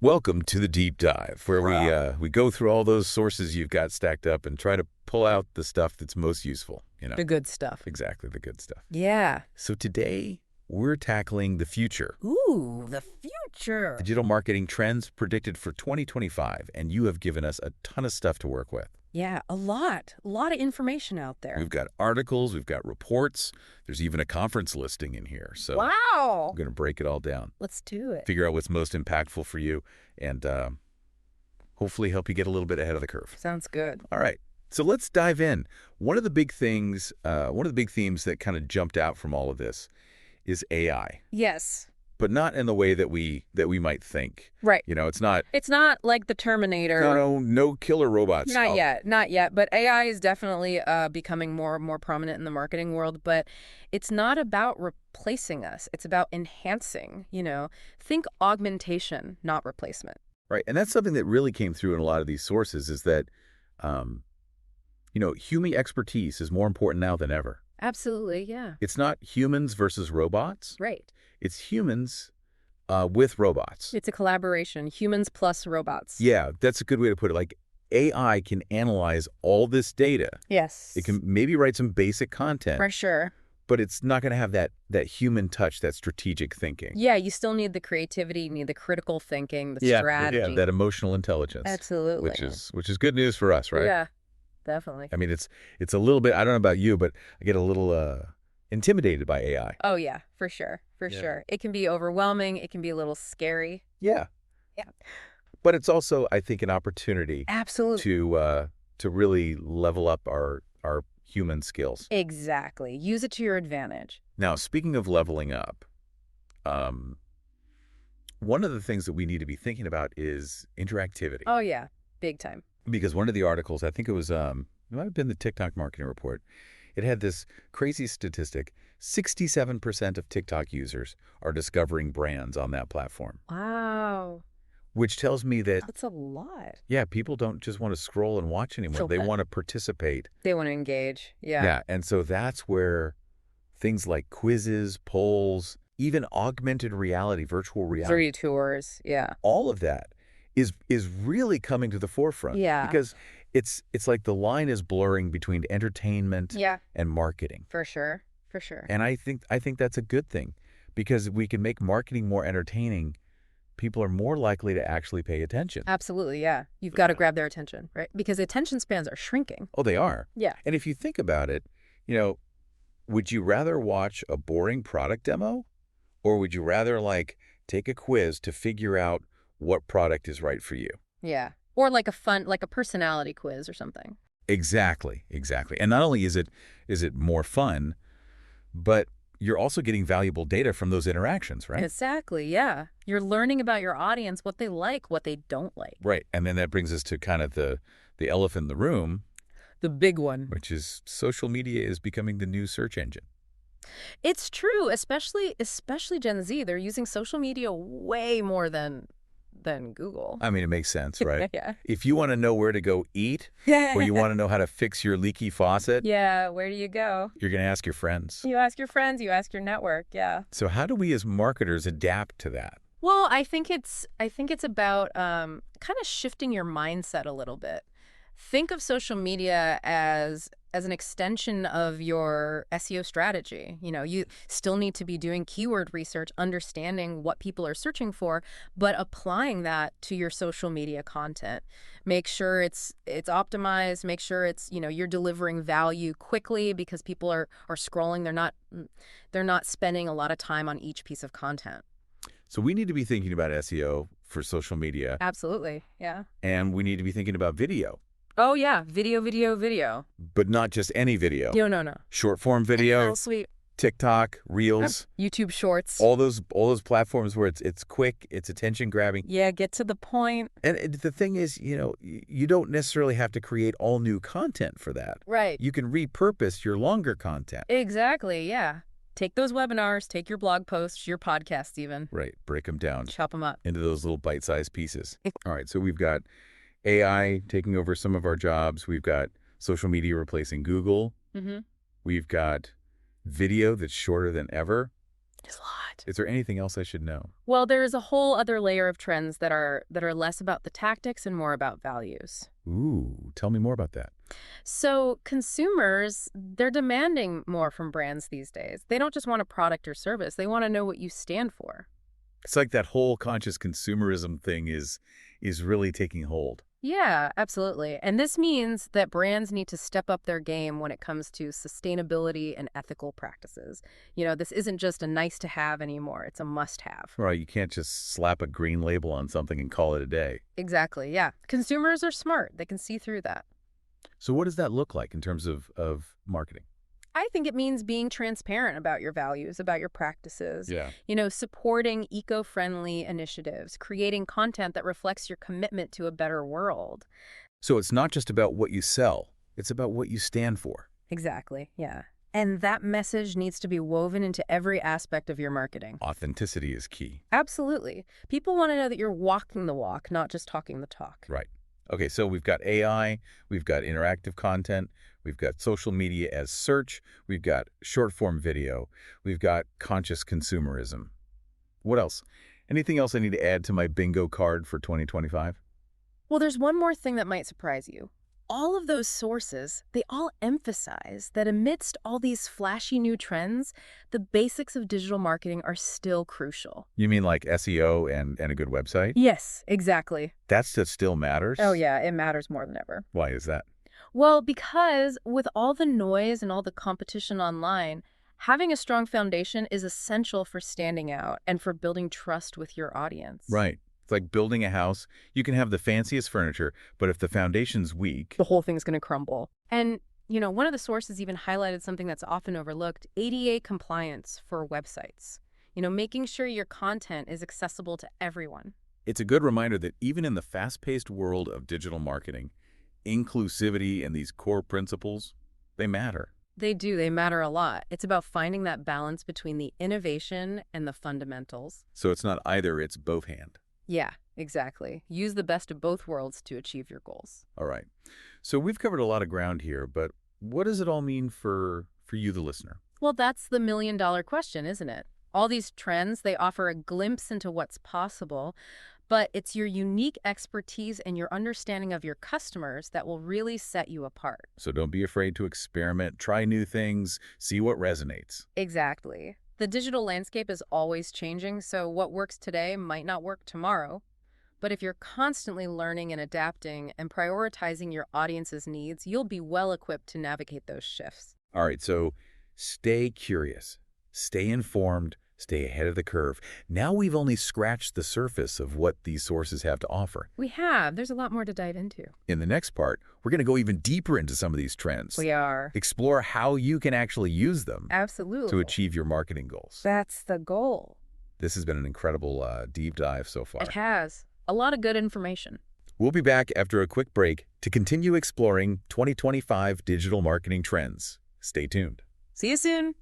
Welcome to the deep dive, where we go through all those sources you've got stacked up and try to pull out the stuff that's most useful. The good stuff. Exactly, the good stuff. Yeah. So today, we're tackling the future. Ooh, the future. Digital marketing trends predicted for 2025, and you have given us a ton of stuff to work with. Yeah, a lot of information out there. We've got articles, we've got reports, there's even a conference listing in here. So wow. we're going to break it all down. Let's do it. Figure out what's most impactful for you, and hopefully help you get a little bit ahead of the curve. Sounds good. All right. So let's dive in. One of the big themes that kind of jumped out from all of this is AI. Yes. But not in the way that we might think. Right. It's not. It's not like the Terminator. No killer robots. Not yet. But AI is definitely becoming more and more prominent in the marketing world. But it's not about replacing us. It's about enhancing. Think augmentation, not replacement. Right. And that's something that really came through in a lot of these sources is that, human expertise is more important now than ever. Absolutely. Yeah. It's not humans versus robots. Right. It's humans with robots. It's a collaboration, humans plus robots. Yeah, that's a good way to put it. Like, AI can analyze all this data. Yes. It can maybe write some basic content. For sure. But it's not going to have that human touch, that strategic thinking. Yeah, you still need the creativity, you need the critical thinking, the strategy. Yeah, that emotional intelligence. Absolutely. Which is good news for us, right? Yeah, definitely. I mean, it's a little bit, I don't know about you, but I get a little intimidated by AI. Oh, yeah, for sure. Sure. It can be overwhelming. It can be a little scary. Yeah. Yeah. But it's also, I think, an opportunity Absolutely. to really level up our human skills. Exactly. Use it to your advantage. Now, speaking of leveling up, one of the things that we need to be thinking about is interactivity. Oh, yeah. Big time. Because one of the articles, I think it was, it might have been the TikTok marketing report, it had this crazy statistic. 67% of TikTok users are discovering brands on that platform. Wow. Which tells me that... That's a lot. Yeah, people don't just want to scroll and watch anymore. They want to participate. They want to engage. Yeah. Yeah, and so that's where things like quizzes, polls, even augmented reality, virtual reality. 3D tours, yeah. All of that is really coming to the forefront. Yeah. Because it's like the line is blurring between entertainment and marketing. For sure. And I think that's a good thing, because we can make marketing more entertaining. People are more likely to actually pay attention. Absolutely, yeah. You've got to grab their attention, right? Because attention spans are shrinking. Oh, they are. Yeah. And if you think about it, would you rather watch a boring product demo, or would you rather take a quiz to figure out what product is right for you? Yeah. Or like a personality quiz or something. Exactly. And not only is it more fun, but you're also getting valuable data from those interactions, right? Exactly, yeah. You're learning about your audience, what they like, what they don't like. Right. And then that brings us to kind of the elephant in the room. The big one. Which is social media is becoming the new search engine. It's true, especially Gen Z. They're using social media way more than Google. I mean, it makes sense, right? Yeah. If you want to know where to go eat, or you want to know how to fix your leaky faucet, yeah, where do you go? You're going to ask your friends. You ask your friends, you ask your network, yeah. So how do we as marketers adapt to that? Well, I think it's about kind of shifting your mindset a little bit. Think of social media as an extension of your SEO strategy. You still need to be doing keyword research, understanding what people are searching for, but applying that to your social media content. Make sure it's optimized, make sure it's, you're delivering value quickly, because people are scrolling, they're not spending a lot of time on each piece of content. So we need to be thinking about SEO for social media. Absolutely. Yeah. And we need to be thinking about video. Oh, yeah. Video. But not just any video. No. Short form video. Oh, sweet. TikTok, Reels. YouTube Shorts. All those platforms where it's quick, it's attention grabbing. Yeah, get to the point. And the thing is, you don't necessarily have to create all new content for that. Right. You can repurpose your longer content. Exactly, yeah. Take those webinars, take your blog posts, your podcasts even. Right. Break them down. Chop them up. Into those little bite-sized pieces. All right. So we've got AI taking over some of our jobs. We've got social media replacing Google. Mm-hmm. We've got video that's shorter than ever. It's a lot. Is there anything else I should know? Well, there's a whole other layer of trends that are less about the tactics and more about values. Ooh, tell me more about that. So consumers, they're demanding more from brands these days. They don't just want a product or service. They want to know what you stand for. It's like that whole conscious consumerism thing is really taking hold. Yeah, absolutely. And this means that brands need to step up their game when it comes to sustainability and ethical practices. This isn't just a nice to have anymore. It's a must have. Right, you can't just slap a green label on something and call it a day. Exactly. Yeah. Consumers are smart. They can see through that. So what does that look like in terms of marketing? I think it means being transparent about your values, about your practices, Yeah. supporting eco-friendly initiatives, creating content that reflects your commitment to a better world. So it's not just about what you sell, it's about what you stand for. Exactly, yeah. And that message needs to be woven into every aspect of your marketing. Authenticity is key. Absolutely. People want to know that you're walking the walk, not just talking the talk. Right. Okay, so we've got AI, we've got interactive content, we've got social media as search, we've got short-form video, we've got conscious consumerism. What else? Anything else I need to add to my bingo card for 2025? Well, there's one more thing that might surprise you. All of those sources, they all emphasize that amidst all these flashy new trends, the basics of digital marketing are still crucial. You mean like SEO and a good website? Yes, exactly. That stuff still matters? Oh yeah, it matters more than ever. Why is that? Well, because with all the noise and all the competition online, having a strong foundation is essential for standing out and for building trust with your audience. Right. It's like building a house. You can have the fanciest furniture, but if the foundation's weak... The whole thing's going to crumble. And, one of the sources even highlighted something that's often overlooked, ADA compliance for websites. Making sure your content is accessible to everyone. It's a good reminder that even in the fast-paced world of digital marketing, inclusivity and these core principles, they matter. They do. They matter a lot. It's about finding that balance between the innovation and the fundamentals. So it's not either, it's both hand. Yeah, exactly. Use the best of both worlds to achieve your goals. All right. So we've covered a lot of ground here, but what does it all mean for you, the listener? Well, that's the million-dollar question, isn't it? All these trends, they offer a glimpse into what's possible, but it's your unique expertise and your understanding of your customers that will really set you apart. So don't be afraid to experiment, try new things, see what resonates. Exactly. The digital landscape is always changing, so what works today might not work tomorrow. But if you're constantly learning and adapting and prioritizing your audience's needs, you'll be well equipped to navigate those shifts. All right, so stay curious, stay informed, stay ahead of the curve. Now we've only scratched the surface of what these sources have to offer. We have. There's a lot more to dive into. In the next part, we're going to go even deeper into some of these trends. We are. Explore how you can actually use them Absolutely. to achieve your marketing goals. That's the goal. This has been an incredible deep dive so far. It has. A lot of good information. We'll be back after a quick break to continue exploring 2025 digital marketing trends. Stay tuned. See you soon.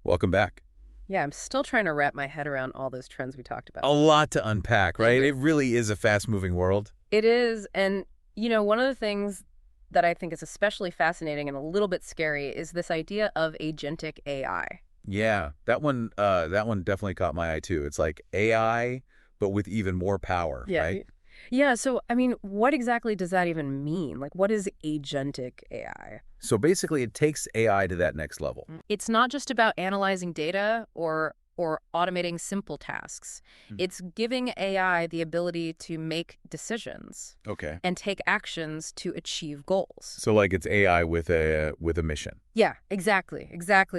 Welcome back. Yeah, I'm still trying to wrap my head around all those trends we talked about. A lot to unpack, right? It really is a fast-moving world. It is. And, one of the things that I think is especially fascinating and a little bit scary is this idea of agentic AI. Yeah, that one definitely caught my eye too. It's like AI, but with even more power, right? Yeah, so, what exactly does that even mean? Like, what is agentic AI? So basically, it takes AI to that next level. It's not just about analyzing data or automating simple tasks. It's giving AI the ability to make decisions Okay. and take actions to achieve goals. So like it's AI with a mission. Yeah, exactly.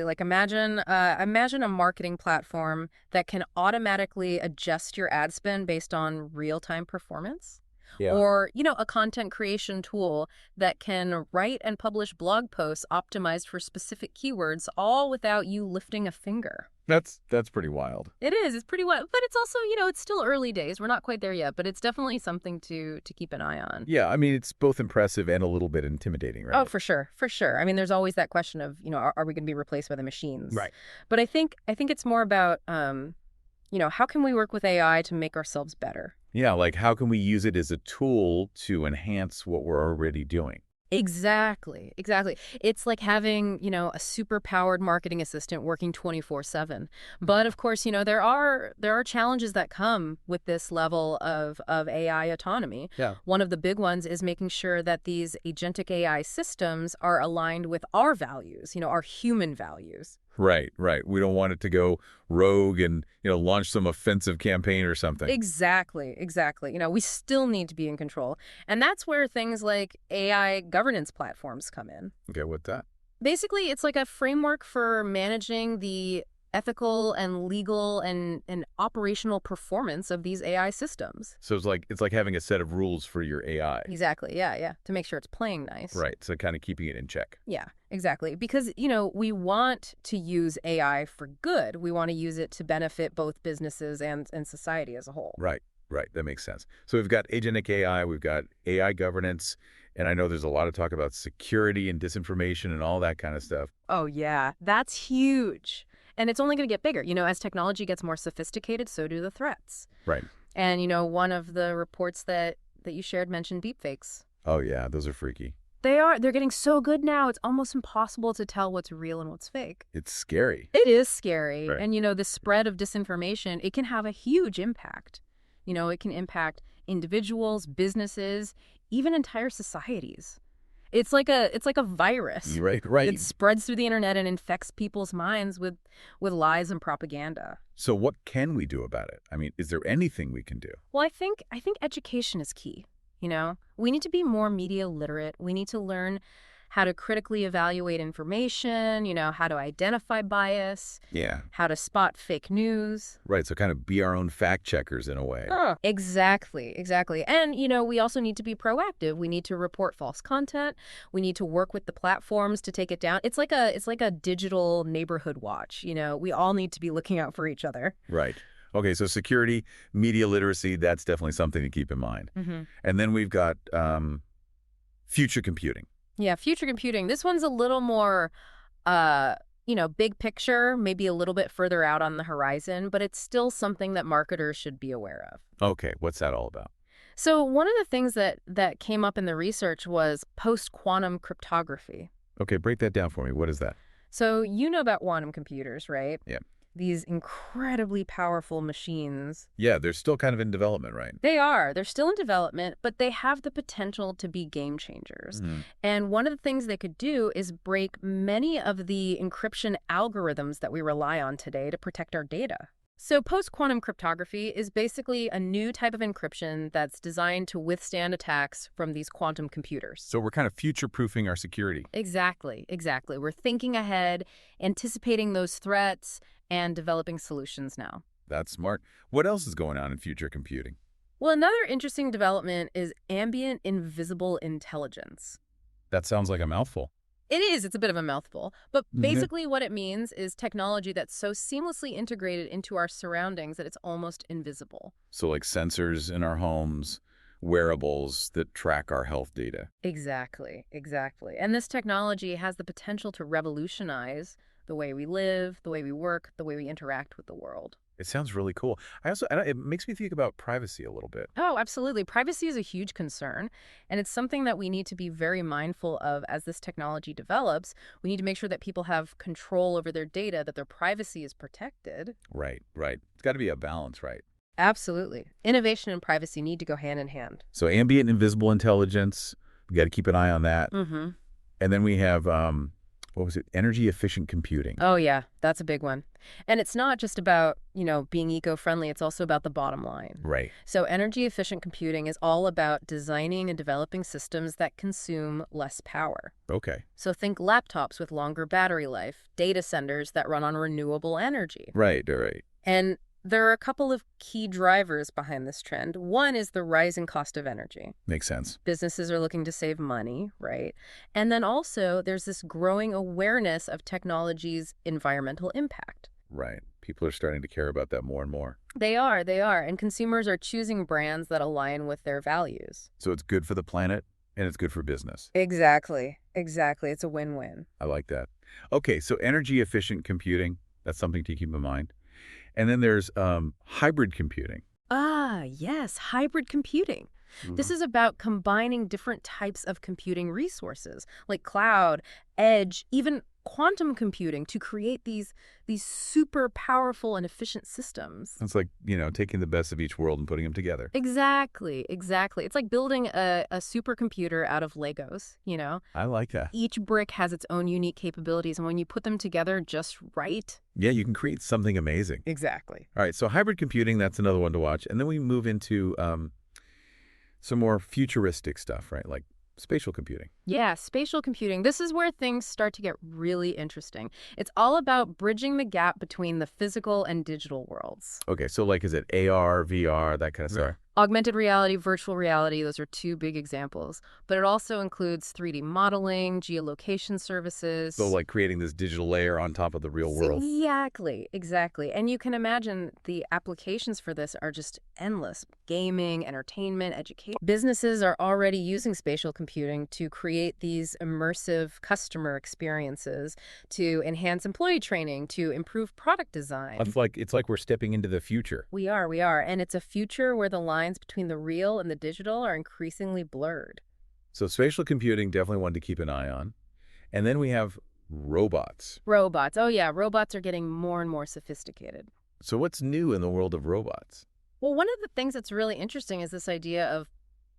Like imagine a marketing platform that can automatically adjust your ad spend based on real-time performance. Yeah. Or, a content creation tool that can write and publish blog posts optimized for specific keywords, all without you lifting a finger. That's pretty wild. It is. It's pretty wild. But it's also, it's still early days. We're not quite there yet, but it's definitely something to keep an eye on. Yeah, it's both impressive and a little bit intimidating, right? Oh, for sure. For sure. There's always that question of, are we going to be replaced by the machines? Right. But I think it's more about, how can we work with AI to make ourselves better? Yeah, like how can we use it as a tool to enhance what we're already doing? Exactly, exactly. It's like having, a super-powered marketing assistant working 24/7. But of course, there are challenges that come with this level of AI autonomy. Yeah. One of the big ones is making sure that these agentic AI systems are aligned with our values, our human values. Right, right. We don't want it to go rogue and, launch some offensive campaign or something. Exactly, exactly. We still need to be in control. And that's where things like AI governance platforms come in. Okay, what's that? Basically, it's like a framework for managing the ethical and legal and operational performance of these AI systems. So it's like having a set of rules for your AI. Exactly, yeah, yeah, to make sure it's playing nice. Right, so kind of keeping it in check. Yeah, exactly. Because, we want to use AI for good. We want to use it to benefit both businesses and society as a whole. Right, right. That makes sense. So we've got agentic AI, we've got AI governance, and I know there's a lot of talk about security and disinformation and all that kind of stuff. Oh, yeah, that's huge. And it's only going to get bigger. As technology gets more sophisticated, so do the threats. Right. And, one of the reports that you shared mentioned deepfakes. Oh, yeah, those are freaky. They're getting so good now, it's almost impossible to tell what's real and what's fake. It's scary. It is scary. Right. And, the spread of disinformation, it can have a huge impact. It can impact individuals, businesses, even entire societies. It's like a virus. Right, right. It spreads through the internet and infects people's minds with lies and propaganda. So what can we do about it? I mean, is there anything we can do? Well, I think education is key. We need to be more media literate. We need to learn how to critically evaluate information, how to identify bias, Yeah. how to spot fake news. Right, so kind of be our own fact checkers in a way. Exactly, exactly. And, we also need to be proactive. We need to report false content. We need to work with the platforms to take it down. It's like a digital neighborhood watch. We all need to be looking out for each other. Right. Okay, so security, media literacy, that's definitely something to keep in mind. Mm-hmm. And then we've got future computing. Yeah, future computing. This one's a little more, big picture, maybe a little bit further out on the horizon, but it's still something that marketers should be aware of. Okay, what's that all about? So one of the things that came up in the research was post-quantum cryptography. Okay, break that down for me. What is that? So you know about quantum computers, right? Yeah. These incredibly powerful machines. Yeah, they're still kind of in development, right? They are. They're still in development, but they have the potential to be game changers. And one of the things they could do is break many of the encryption algorithms that we rely on today to protect our data. So post-quantum cryptography is basically a new type of encryption that's designed to withstand attacks from these quantum computers. So we're kind of future-proofing our security. Exactly, exactly. We're thinking ahead, anticipating those threats, and developing solutions now. That's smart. What else is going on in future computing? Well, another interesting development is ambient invisible intelligence. That sounds like a mouthful. It is. It's a bit of a mouthful. But basically what it means is technology that's so seamlessly integrated into our surroundings that it's almost invisible. So like sensors in our homes, wearables that track our health data. Exactly, exactly. And this technology has the potential to revolutionize the way we live, the way we work, the way we interact with the world. It sounds really cool. It makes me think about privacy a little bit. Oh, absolutely. Privacy is a huge concern, and it's something that we need to be very mindful of as this technology develops. We need to make sure that people have control over their data, that their privacy is protected. Right, right. It's got to be a balance, right? Absolutely. Innovation and privacy need to go hand in hand. So ambient invisible intelligence, we got to keep an eye on that. Mm-hmm. And then we have, what was it? Energy efficient computing. Oh, yeah. That's a big one. And it's not just about, being eco-friendly. It's also about the bottom line. Right. So energy efficient computing is all about designing and developing systems that consume less power. Okay. So think laptops with longer battery life, data centers that run on renewable energy. Right, right. And there are a couple of key drivers behind this trend. One is the rising cost of energy. Makes sense. Businesses are looking to save money, right? And then also there's this growing awareness of technology's environmental impact. Right. People are starting to care about that more and more. They are. And consumers are choosing brands that align with their values. So it's good for the planet and it's good for business. Exactly. It's a win-win. I like that. Okay, so energy efficient computing, that's something to keep in mind. And then there's hybrid computing. Ah, yes, hybrid computing. This is about combining different types of computing resources, like cloud, edge, even quantum computing, to create these super powerful and efficient systems. It's like, taking the best of each world and putting them together. Exactly, exactly. It's like building a supercomputer out of Legos. I like that. Each brick has its own unique capabilities, and when you put them together just right. Yeah, you can create something amazing. Exactly. All right, so hybrid computing, that's another one to watch. And then we move into some more futuristic stuff, right? Like spatial computing. Yeah, spatial computing. This is where things start to get really interesting. It's all about bridging the gap between the physical and digital worlds. Okay, so like, is it AR, VR, that kind of stuff? Augmented reality, virtual reality, those are two big examples. But it also includes 3D modeling, geolocation services. So like creating this digital layer on top of the real world. Exactly, exactly. And you can imagine the applications for this are just endless. Gaming, entertainment, education. Businesses are already using spatial computing to create these immersive customer experiences, to enhance employee training, to improve product design. It's like we're stepping into the future. We are. And it's a future where the lines between the real and the digital are increasingly blurred. So spatial computing, definitely one to keep an eye on. And then we have robots. Robots. Oh yeah, robots are getting more and more sophisticated. So what's new in the world of robots? Well, one of the things that's really interesting is this idea of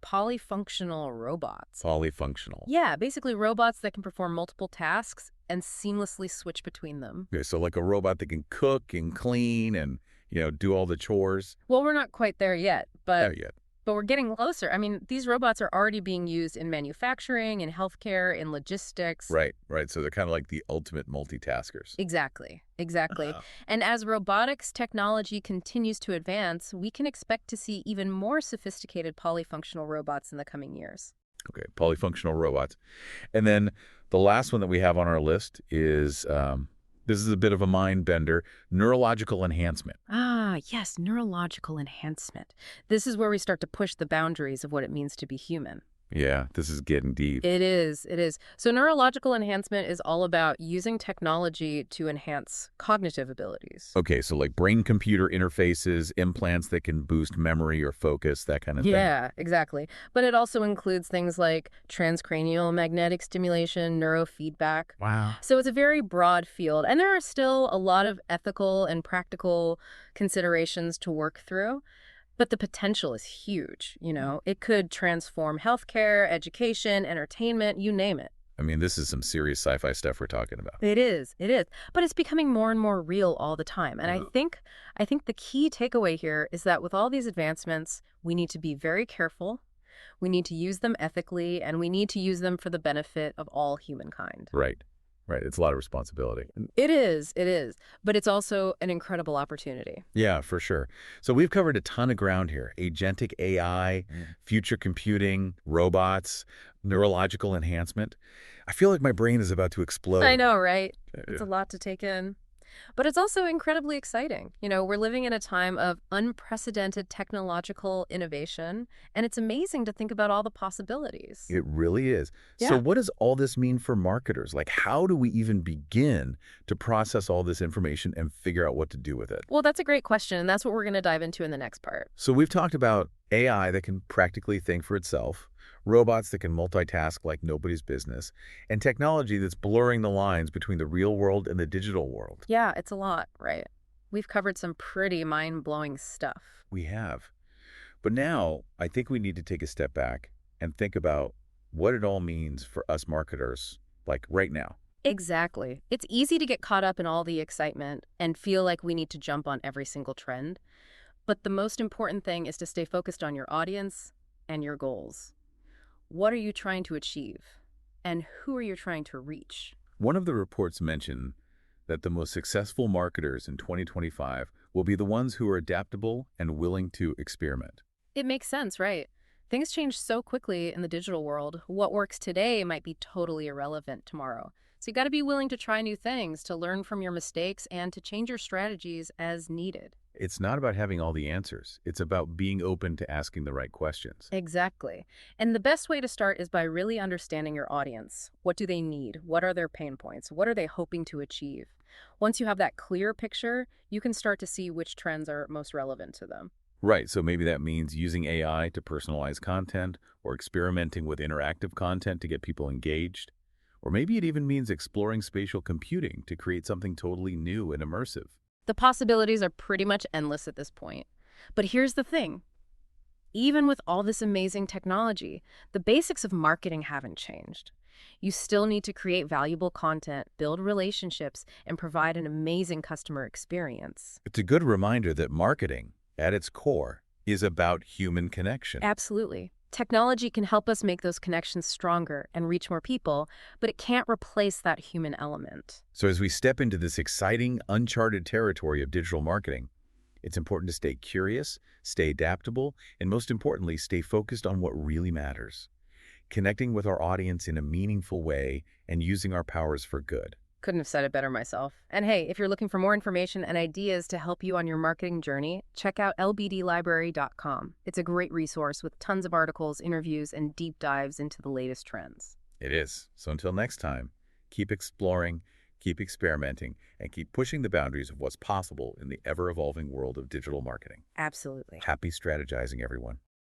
polyfunctional robots. Polyfunctional. Yeah, basically robots that can perform multiple tasks and seamlessly switch between them. Okay, so like a robot that can cook and clean and, do all the chores. Well, we're not quite there yet, but Not yet. we're getting closer. I mean, these robots are already being used in manufacturing, in healthcare, in logistics. Right. So they're kind of like the ultimate multitaskers. Exactly. Uh, And as robotics technology continues to advance, we can expect to see even more sophisticated polyfunctional robots in the coming years. Okay, polyfunctional robots. And then the last one that we have on our list is, this is a bit of a mind bender, neurological enhancement. Ah, yes, neurological enhancement. This is where we start to push the boundaries of what it means to be human. Yeah, this is getting deep. It is. So neurological enhancement is all about using technology to enhance cognitive abilities. Okay, so like brain-computer interfaces, implants that can boost memory or focus, that kind of thing. Yeah, exactly. But it also includes things like transcranial magnetic stimulation, neurofeedback. Wow. So it's a very broad field, and there are still a lot of ethical and practical considerations to work through. But the potential is huge. It could transform healthcare, education, entertainment, you name it. I mean, this is some serious sci-fi stuff we're talking about. It is. But it's becoming more and more real all the time. And I think the key takeaway here is that with all these advancements, we need to be very careful. We need to use them ethically, and we need to use them for the benefit of all humankind. Right. It's a lot of responsibility. It is. But it's also an incredible opportunity. Yeah, for sure. So we've covered a ton of ground here. Agentic AI, future computing, robots, neurological enhancement. I feel like my brain is about to explode. I know, right? It's a lot to take in. But it's also incredibly exciting. We're living in a time of unprecedented technological innovation, and it's amazing to think about all the possibilities. It really is. Yeah. So what does all this mean for marketers? Like, how do we even begin to process all this information and figure out what to do with it? Well, that's a great question, and that's what we're going to dive into in the next part. So we've talked about AI that can practically think for itself, robots that can multitask like nobody's business, and technology that's blurring the lines between the real world and the digital world. Yeah, it's a lot, right? We've covered some pretty mind-blowing stuff. We have. But now I think we need to take a step back and think about what it all means for us marketers, like right now. Exactly. It's easy to get caught up in all the excitement and feel like we need to jump on every single trend. But the most important thing is to stay focused on your audience and your goals. What are you trying to achieve? And who are you trying to reach? One of the reports mentioned that the most successful marketers in 2025 will be the ones who are adaptable and willing to experiment. It makes sense, right? Things change so quickly in the digital world. What works today might be totally irrelevant tomorrow. So you got to be willing to try new things, to learn from your mistakes, and to change your strategies as needed. It's not about having all the answers. It's about being open to asking the right questions. Exactly. And the best way to start is by really understanding your audience. What do they need? What are their pain points? What are they hoping to achieve? Once you have that clear picture, you can start to see which trends are most relevant to them. Right, so maybe that means using AI to personalize content or experimenting with interactive content to get people engaged. Or maybe it even means exploring spatial computing to create something totally new and immersive. The possibilities are pretty much endless at this point. But here's the thing. Even with all this amazing technology, the basics of marketing haven't changed. You still need to create valuable content, build relationships, and provide an amazing customer experience. It's a good reminder that marketing, at its core, is about human connection. Absolutely. Technology can help us make those connections stronger and reach more people, but it can't replace that human element. So as we step into this exciting, uncharted territory of digital marketing, it's important to stay curious, stay adaptable, and most importantly, stay focused on what really matters. Connecting with our audience in a meaningful way and using our powers for good. Couldn't have said it better myself. And hey, if you're looking for more information and ideas to help you on your marketing journey, check out lbdlibrary.com. It's a great resource with tons of articles, interviews, and deep dives into the latest trends. It is. So until next time, keep exploring, keep experimenting, and keep pushing the boundaries of what's possible in the ever-evolving world of digital marketing. Absolutely. Happy strategizing, everyone.